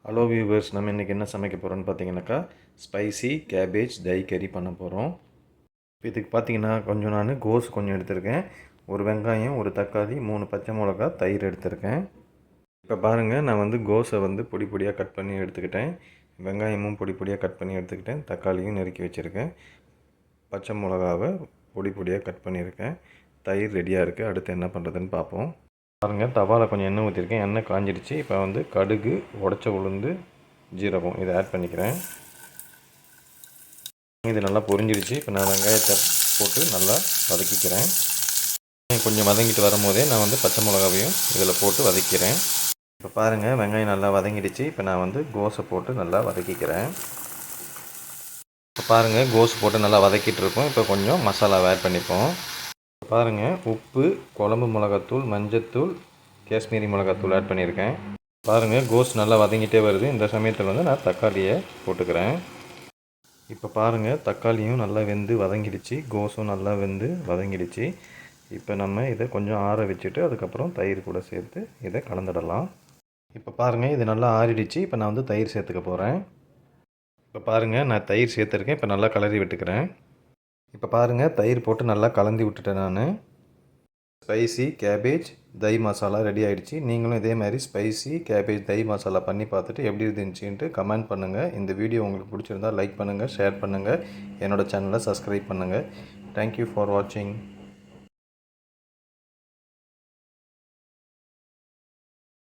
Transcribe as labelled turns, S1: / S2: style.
S1: Hello viewers, நம்ம இன்றைக்கி என்ன சமைக்க போகிறோம்னு பார்த்தீங்கன்னாக்கா ஸ்பைசி கேபேஜ் தை கறி பண்ண போகிறோம். இதுக்கு பார்த்தீங்கன்னா நான் கோஸ் கொஞ்சம் எடுத்திருக்கேன், ஒரு வெங்காயம், ஒரு தக்காளி, 3 பச்சை மிளகா, தயிர் எடுத்திருக்கேன். இப்போ பாருங்கள், நான் கோஸை பொடி பொடியாக கட் பண்ணி எடுத்துக்கிட்டேன், வெங்காயமும் பொடி பொடியாக கட் பண்ணி எடுத்துக்கிட்டேன், தக்காளியும் நறுக்கி வச்சுருக்கேன், பச்சை மிளகாவை பொடி பொடியாக கட் பண்ணியிருக்கேன், தயிர் ரெடியாக இருக்குது. அடுத்து என்ன பண்ணுறதுன்னு பார்ப்போம். பாருங்கள், தவாவில் கொஞ்சம் எண்ணெய் ஊற்றிருக்கேன், எண்ணெய் காஞ்சிடுச்சு. இப்போ கடுகு, உடச்ச உளுந்து, ஜீரகம் இதை ஆட் பண்ணிக்கிறேன். இது நல்லா பொரிஞ்சிடுச்சு. இப்போ நான் வெங்காயத்தை போட்டு நல்லா வதக்கிக்கிறேன். கொஞ்சம் வதங்கிட்டு வரும்போதே நான் பச்சை மிளகாவையும் இதில் போட்டு வதக்கிறேன். இப்போ பாருங்கள், வெங்காயம் நல்லா வதங்கிடுச்சு. இப்போ நான் கோஸை போட்டு நல்லா வதக்கிக்கிறேன். இப்போ பாருங்கள், கோஸ் போட்டு நல்லா வதக்கிட்டு இருக்கோம். இப்போ கொஞ்சம் மசாலாவை ஆட் பண்ணிப்போம். பாருங்கள், உப்பு, குழம்பு மிளகாத்தூள், மஞ்சத்தூள், காஷ்மீரி மிளகாத்தூள் ஆட் பண்ணியிருக்கேன். பாருங்கள், கோஸ் நல்லா வதங்கிட்டே வருது. இந்த சமயத்தில் நான் தக்காளியை போட்டுக்கிறேன். இப்போ பாருங்கள், தக்காளியும் நல்லா வெந்து வதங்கிடுச்சு, கோஸும் நல்லா வெந்து வதங்கிடுச்சு. இப்போ நம்ம இதை கொஞ்சம் ஆற வச்சுட்டு அதுக்கப்புறம் தயிர் கூட சேர்த்து இதை கலந்துடலாம். இப்போ பாருங்கள், இது நல்லா ஆறிடுச்சு. இப்போ நான் தயிர் சேர்த்துக்க போகிறேன். இப்போ பாருங்கள், நான் தயிர் சேர்த்துருக்கேன். இப்போ நல்லா கலரி விட்டுக்கிறேன். இப்போ பாருங்கள், தயிர் போட்டு நல்லா கலந்து விட்டுட்டேன். நான் ஸ்பைசி கேபேஜ் தை மசாலா ரெடி ஆகிடுச்சு. நீங்களும் இதே மாதிரி ஸ்பைசி கேபேஜ் தை மசாலா பண்ணி பார்த்துட்டு எப்படி இருந்துச்சுன்ட்டு கமெண்ட் பண்ணுங்கள். இந்த வீடியோ உங்களுக்கு பிடிச்சிருந்தால் லைக் பண்ணுங்கள், ஷேர் பண்ணுங்கள், என்னோடய சேனலை சப்ஸ்கிரைப் பண்ணுங்கள். தேங்க்யூ ஃபார் வாட்சிங்.